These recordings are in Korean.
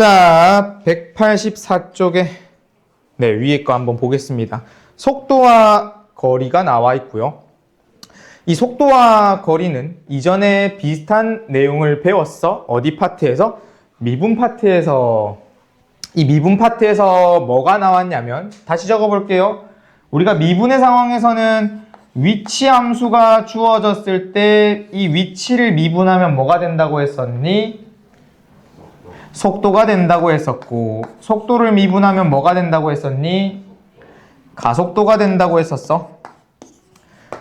자, 184쪽에 위에 거 한번 보겠습니다. 속도와 거리가 나와 있고요. 이 속도와 거리는 이전에 비슷한 내용을 배웠어. 어디 파트에서? 미분 파트에서. 이 미분 파트에서 뭐가 나왔냐면, 다시 적어볼게요. 우리가 미분의 상황에서는 위치 함수가 주어졌을 때 이 위치를 미분하면 뭐가 된다고 했었니? 속도가 된다고 했었고, 속도를 미분하면 뭐가 된다고 했었니? 가속도가 된다고 했었어.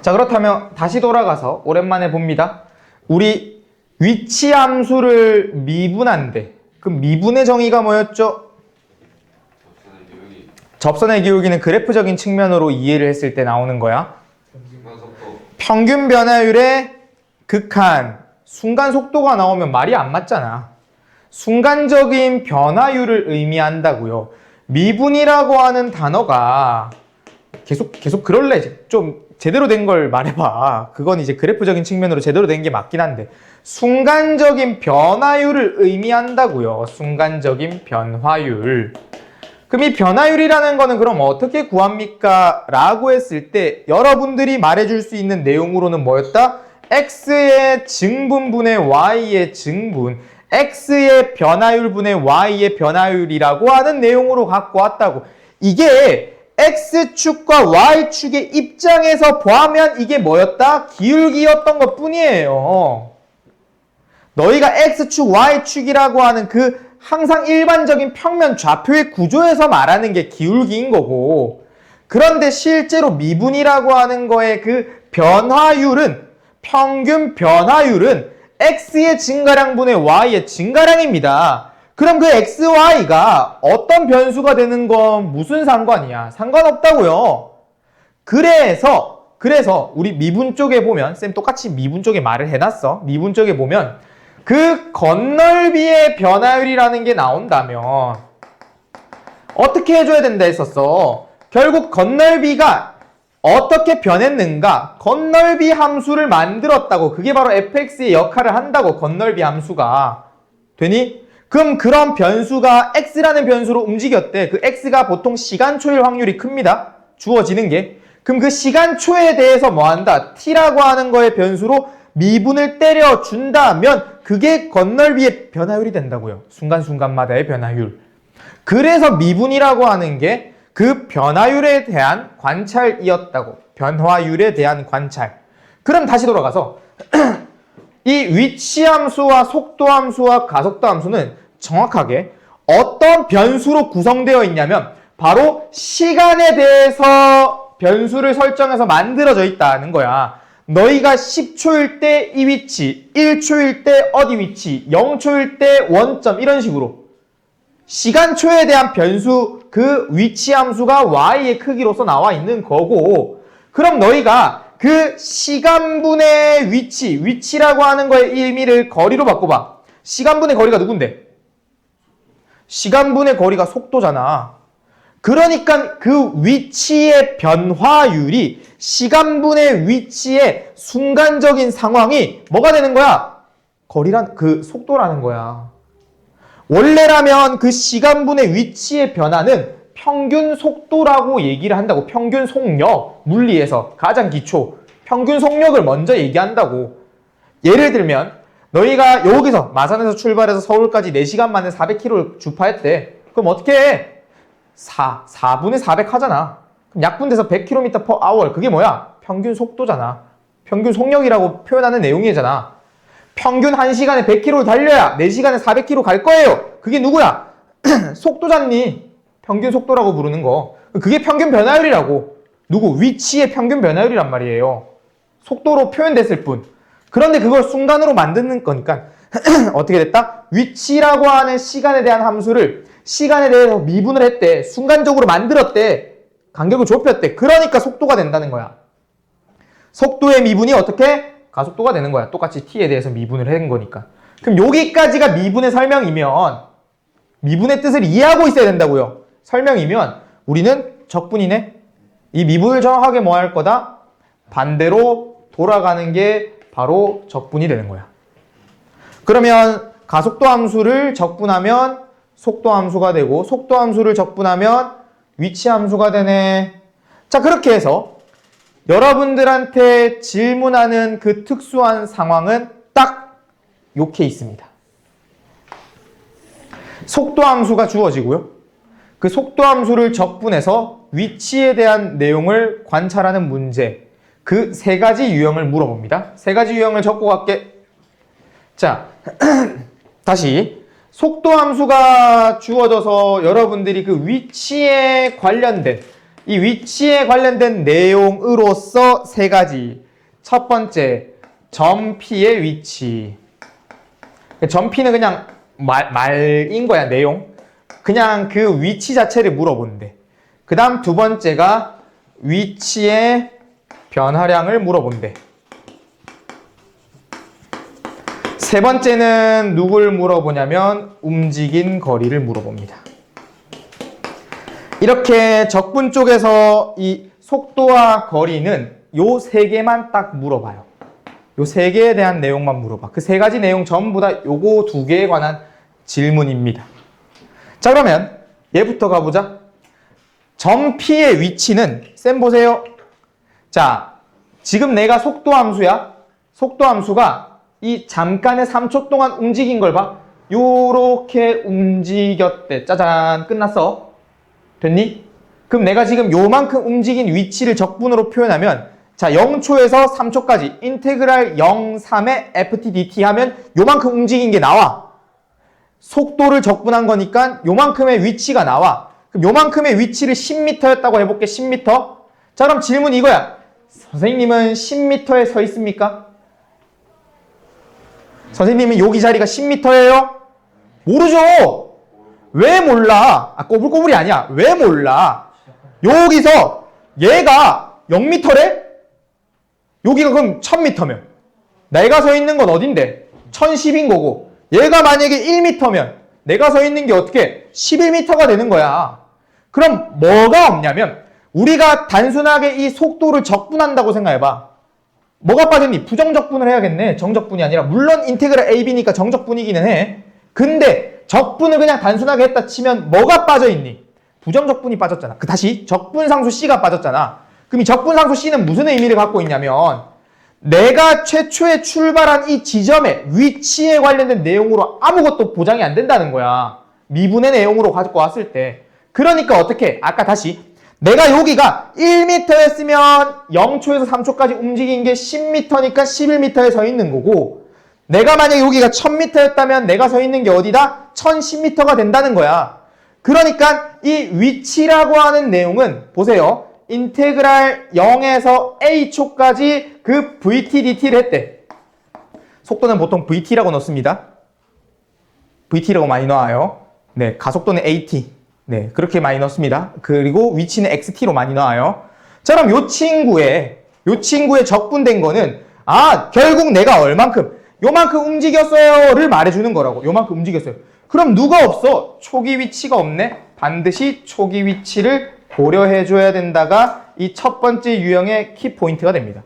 자, 그렇다면 다시 돌아가서 오랜만에 봅니다. 우리 위치 함수를 미분한대. 그럼 미분의 정의가 뭐였죠? 접선의 기울기는 그래프적인 측면으로 이해를 했을 때 나오는 거야. 평균 변화율의 극한, 순간 속도가 나오면 말이 안 맞잖아. 순간적인 변화율을 의미한다고요. 미분이라고 하는 단어가 계속 그럴래. 좀 제대로 된 걸 말해봐. 그건 이제 그래프적인 측면으로 제대로 된 게 맞긴 한데, 순간적인 변화율을 의미한다고요. 순간적인 변화율. 그럼 이 변화율이라는 거는 그럼 어떻게 구합니까? 라고 했을 때 여러분들이 말해줄 수 있는 내용으로는 뭐였다? x의 증분분의 y의 증분, x의 변화율분의 y의 변화율이라고 하는 내용으로 갖고 왔다고. 이게 x축과 y축의 입장에서 보면 이게 뭐였다? 기울기였던 것 뿐이에요. 너희가 x축, y축이라고 하는 그 항상 일반적인 평면 좌표의 구조에서 말하는 게 기울기인 거고, 그런데 실제로 미분이라고 하는 거의 그 변화율은, 평균 변화율은 x의 증가량분의 y의 증가량입니다. 그럼 그 x, y가 어떤 변수가 되는 건 무슨 상관이야? 상관없다고요. 그래서 우리 미분 쪽에 보면, 쌤 똑같이 미분 쪽에 말을 해놨어. 미분 쪽에 보면 그 건널비의 변화율이라는 게 나온다면 어떻게 해줘야 된다 했었어? 결국 건널비가 어떻게 변했는가? 건널비 함수를 만들었다고. 그게 바로 fx의 역할을 한다고, 건널비 함수가. 되니? 그럼 그런 변수가 x라는 변수로 움직였대. 그 x가 보통 시간초일 확률이 큽니다. 주어지는 게. 그럼 그 시간초에 대해서 뭐 한다? t라고 하는 거의 변수로 미분을 때려준다면 그게 건널비의 변화율이 된다고요. 순간순간마다의 변화율. 그래서 미분이라고 하는 게 그 변화율에 대한 관찰이었다고. 변화율에 대한 관찰. 그럼 다시 돌아가서 이 위치 함수와 속도 함수와 가속도 함수는 정확하게 어떤 변수로 구성되어 있냐면 바로 시간에 대해서 변수를 설정해서 만들어져 있다는 거야. 너희가 10초일 때 이 위치, 1초일 때 어디 위치, 0초일 때 원점, 이런 식으로 시간초에 대한 변수, 그 위치 함수가 y의 크기로서 나와 있는 거고, 그럼 너희가 그 시간분의 위치라고 하는 거의 의미를 거리로 바꿔봐. 시간분의 거리가 누군데? 시간분의 거리가 속도잖아. 그러니까 그 위치의 변화율이 시간분의 위치의 순간적인 상황이 뭐가 되는 거야? 거리란, 그 속도라는 거야. 원래라면 그 시간분의 위치의 변화는 평균 속도라고 얘기를 한다고. 평균 속력, 물리에서 가장 기초 평균 속력을 먼저 얘기한다고. 예를 들면 너희가 여기서 마산에서 출발해서 서울까지 4시간 만에 400km를 주파했대. 그럼 어떻게 해? 4분의 400 하잖아. 그럼 약분돼서 100km/h. 그게 뭐야? 평균 속도잖아. 평균 속력이라고 표현하는 내용이잖아. 평균 1시간에 100km를 달려야 4시간에 400km 갈 거예요. 그게 누구야? 속도잖니. 평균 속도라고 부르는 거. 그게 평균 변화율이라고. 누구? 위치의 평균 변화율이란 말이에요. 속도로 표현됐을 뿐. 그런데 그걸 순간으로 만드는 거니까 어떻게 됐다? 위치라고 하는 시간에 대한 함수를 시간에 대해서 미분을 했대. 순간적으로 만들었대. 간격을 좁혔대. 그러니까 속도가 된다는 거야. 속도의 미분이 어떻게? 가속도가 되는 거야. 똑같이 t에 대해서 미분을 한 거니까. 그럼 여기까지가 미분의 설명이면, 미분의 뜻을 이해하고 있어야 된다고요. 설명이면 우리는 적분이네. 이 미분을 정확하게 뭐 할 거다? 반대로 돌아가는 게 바로 적분이 되는 거야. 그러면 가속도 함수를 적분하면 속도 함수가 되고 속도 함수를 적분하면 위치 함수가 되네. 자, 그렇게 해서 여러분들한테 질문하는 그 특수한 상황은 딱 요 케이스입니다. 속도 함수가 주어지고요. 그 속도 함수를 적분해서 위치에 대한 내용을 관찰하는 문제. 그 세 가지 유형을 물어봅니다. 세 가지 유형을 적고 갈게. 자, 다시 속도 함수가 주어져서 여러분들이 그 위치에 관련된 이 위치에 관련된 내용으로서 세 가지. 첫 번째, 점 P의 위치. 점 P는 그냥 말인 거야, 내용. 그냥 그 위치 자체를 물어보는데. 그 다음 두 번째가 위치의 변화량을 물어본대. 세 번째는 누굴 물어보냐면 움직인 거리를 물어봅니다. 이렇게 적분 쪽에서 이 속도와 거리는 요 세 개만 딱 물어봐요. 요 세 개에 대한 내용만 물어봐. 그 세 가지 내용 전부 다 요거 두 개에 관한 질문입니다. 자, 그러면 얘부터 가보자. 점 P의 위치는 쌤 보세요. 자, 지금 내가 속도 함수야. 속도 함수가 이 잠깐의 3초 동안 움직인 걸 봐. 요렇게 움직였대. 짜잔, 끝났어. 됐니? 그럼 내가 지금 요만큼 움직인 위치를 적분으로 표현하면 자, 0초에서 3초까지 인테그랄 0,3의 ft dt 하면 요만큼 움직인 게 나와. 속도를 적분한 거니까 요만큼의 위치가 나와. 그럼 요만큼의 위치를 10m였다고 해볼게. 10m. 자, 그럼 질문 이거야. 선생님은 10m에 서 있습니까? 선생님은 여기 자리가 10m예요? 모르죠. 왜 몰라? 꼬불꼬불이 아니야. 왜 몰라? 여기서 얘가 0m래? 여기가 그럼 1000m면 내가 서 있는 건 어딘데? 1010인 거고 얘가 만약에 1m면 내가 서 있는 게 어떻게? 11m가 되는 거야. 그럼 뭐가 없냐면 우리가 단순하게 이 속도를 적분한다고 생각해봐. 뭐가 빠졌니? 부정적분을 해야겠네. 정적분이 아니라. 물론 인테그랄 AB니까 정적분이기는 해. 근데 적분을 그냥 단순하게 했다 치면 뭐가 빠져있니? 부정적분이 빠졌잖아. 다시 적분상수 C가 빠졌잖아. 그럼 이 적분상수 C는 무슨 의미를 갖고 있냐면 내가 최초에 출발한 이 지점의 위치에 관련된 내용으로 아무것도 보장이 안 된다는 거야. 미분의 내용으로 가지고 왔을 때. 그러니까 어떻게? 아까 다시 내가 여기가 1m였으면 0초에서 3초까지 움직인 게 10m니까 11m에 서 있는 거고 내가 만약에 여기가 1000m였다면 내가 서 있는 게 어디다? 1010m가 된다는 거야. 그러니까 이 위치라고 하는 내용은 보세요. 인테그랄 0에서 a초까지 그 vt dt를 했대. 속도는 보통 vt라고 넣습니다. vt라고 많이 넣어요. 네, 가속도는 at. 네, 그렇게 많이 넣습니다. 그리고 위치는 xt로 많이 나와요. 자, 그럼 요 친구의 적분된 거는 결국 내가 요만큼 움직였어요를 말해주는 거라고. 요만큼 움직였어요. 그럼 누가 없어? 초기 위치가 없네. 반드시 초기 위치를 고려해줘야 된다가 이 첫 번째 유형의 키포인트가 됩니다.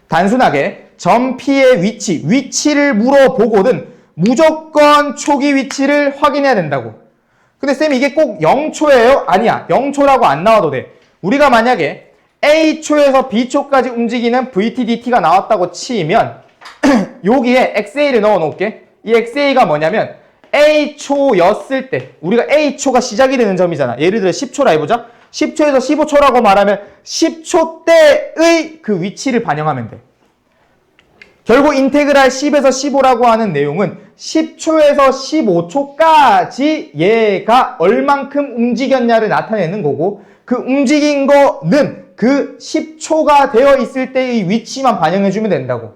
단순하게 점 P의 위치를 물어보고는 무조건 초기 위치를 확인해야 된다고. 근데 쌤 이게 꼭 0초예요? 아니야. 0초라고 안 나와도 돼. 우리가 만약에 A초에서 B초까지 움직이는 VTDT가 나왔다고 치면 여기에 XA를 넣어 놓을게. 이 XA가 뭐냐면 A초였을 때 우리가 A초가 시작이 되는 점이잖아. 예를 들어 10초라 해보자. 10초에서 15초라고 말하면 10초 때의 그 위치를 반영하면 돼. 결국 인테그랄 10에서 15라고 하는 내용은 10초에서 15초까지 얘가 얼만큼 움직였냐를 나타내는 거고 그 움직인 거는 그 10초가 되어 있을 때의 위치만 반영해주면 된다고.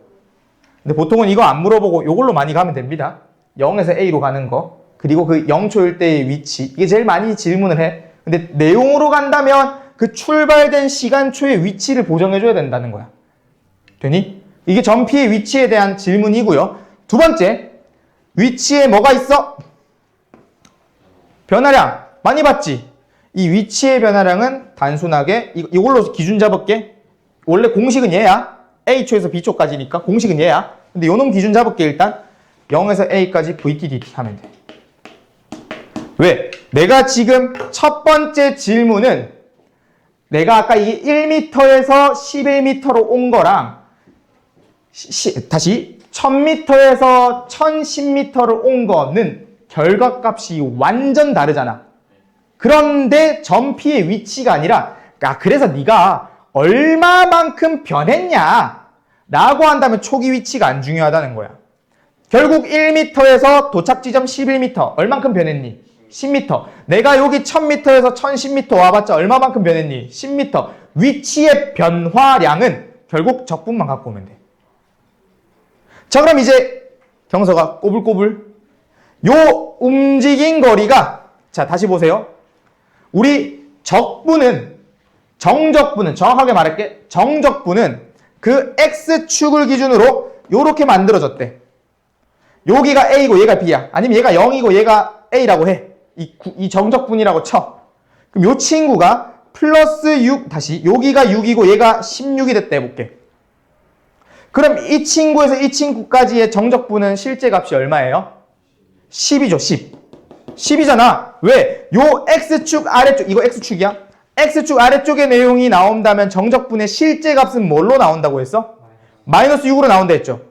근데 보통은 이거 안 물어보고 이걸로 많이 가면 됩니다. 0에서 A로 가는 거 그리고 그 0초일 때의 위치 이게 제일 많이 질문을 해. 근데 내용으로 간다면 그 출발된 시간초의 위치를 보정해줘야 된다는 거야. 되니? 이게 점 P의 위치에 대한 질문이고요. 두 번째, 위치에 뭐가 있어? 변화량. 많이 봤지? 이 위치의 변화량은 단순하게 이걸로 기준 잡을게. 원래 공식은 얘야. A초에서 B초까지니까 공식은 얘야. 근데 요놈 기준 잡을게 일단. 0에서 A까지 VTDT 하면 돼. 왜? 내가 지금 첫 번째 질문은 내가 아까 이게 1m에서 11m로 온 거랑 다시 1000m에서 1010m로 온 거는 결과값이 완전 다르잖아. 그런데 점피의 위치가 아니라 그래서 네가 얼마만큼 변했냐 라고 한다면 초기 위치가 안 중요하다는 거야. 결국 1m에서 도착 지점 11m 얼만큼 변했니? 10m. 내가 여기 1000m에서 1010m 와봤자 얼마만큼 변했니? 10m. 위치의 변화량은 결국 적분만 갖고 오면 돼. 자, 그럼 이제 경서가 꼬불꼬불 요 움직인 거리가, 자 다시 보세요. 우리 적분은, 정적분은, 정확하게 말할게, 정적분은 그 X축을 기준으로 요렇게 만들어졌대. 여기가 A고 얘가 B야. 아니면 얘가 0이고 얘가 A라고 해. 이 정적분이라고 쳐. 그럼 요 친구가 플러스 6, 다시 여기가 6이고 얘가 16이 됐다 해볼게. 그럼 이 친구에서 이 친구까지의 정적분은 실제 값이 얼마예요? 10이죠, 10. 10이잖아. 왜? 요 X축 아래쪽, 이거 X축이야? X축 아래쪽의 내용이 나온다면 정적분의 실제 값은 뭘로 나온다고 했어? 마이너스 6으로 나온다 했죠.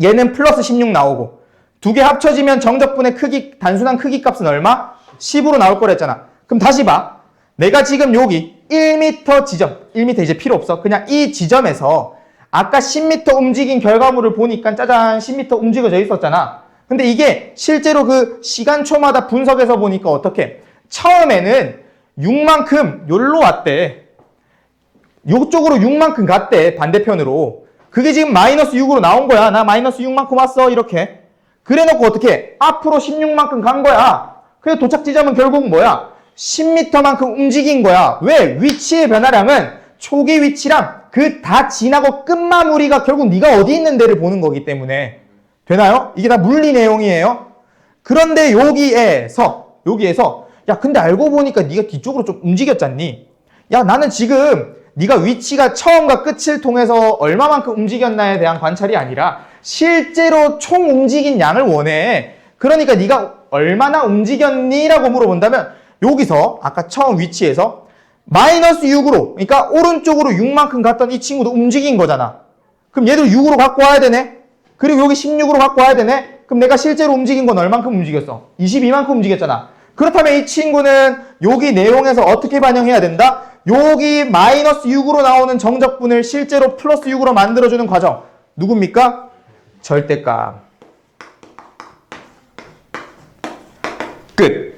얘는 플러스 16 나오고 두 개 합쳐지면 정적분의 크기, 단순한 크기 값은 얼마? 10으로 나올 거라 했잖아. 그럼 다시 봐. 내가 지금 여기 1m 지점, 1m 이제 필요 없어. 그냥 이 지점에서 아까 10m 움직인 결과물을 보니까 짜잔 10m 움직여져 있었잖아. 근데 이게 실제로 그 시간초마다 분석해서 보니까 어떻게? 처음에는 6만큼 여기로 왔대. 요쪽으로 6만큼 갔대, 반대편으로. 그게 지금 마이너스 6으로 나온 거야. 나 마이너스 6만큼 왔어, 이렇게. 그래 놓고 어떻게? 앞으로 16만큼 간 거야. 그래서 도착 지점은 결국 뭐야? 10m만큼 움직인 거야. 왜? 위치의 변화량은 초기 위치랑 그 다 지나고 끝마무리가 결국 네가 어디 있는 데를 보는 거기 때문에. 되나요? 이게 다 물리 내용이에요. 그런데 여기에서 야 근데 알고 보니까 네가 뒤쪽으로 좀 움직였잖니. 야 나는 지금 네가 위치가 처음과 끝을 통해서 얼마만큼 움직였나에 대한 관찰이 아니라 실제로 총 움직인 양을 원해. 그러니까 네가 얼마나 움직였니? 라고 물어본다면 여기서 아까 처음 위치에서 마이너스 6으로, 그러니까 오른쪽으로 6만큼 갔던 이 친구도 움직인 거잖아. 그럼 얘들 6으로 갖고 와야 되네. 그리고 여기 16으로 갖고 와야 되네. 그럼 내가 실제로 움직인 건 얼만큼 움직였어? 22만큼 움직였잖아. 그렇다면 이 친구는 여기 내용에서 어떻게 반영해야 된다? 여기 마이너스 6으로 나오는 정적분을 실제로 플러스 6으로 만들어주는 과정. 누굽니까? 절대값. 끝.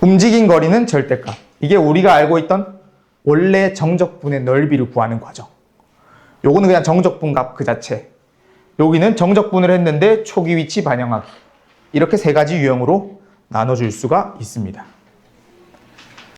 움직인 거리는 절대값. 이게 우리가 알고 있던 원래 정적분의 넓이를 구하는 과정. 요거는 그냥 정적분 값 그 자체. 여기는 정적분을 했는데 초기 위치 반영하기. 이렇게 세 가지 유형으로 나눠줄 수가 있습니다.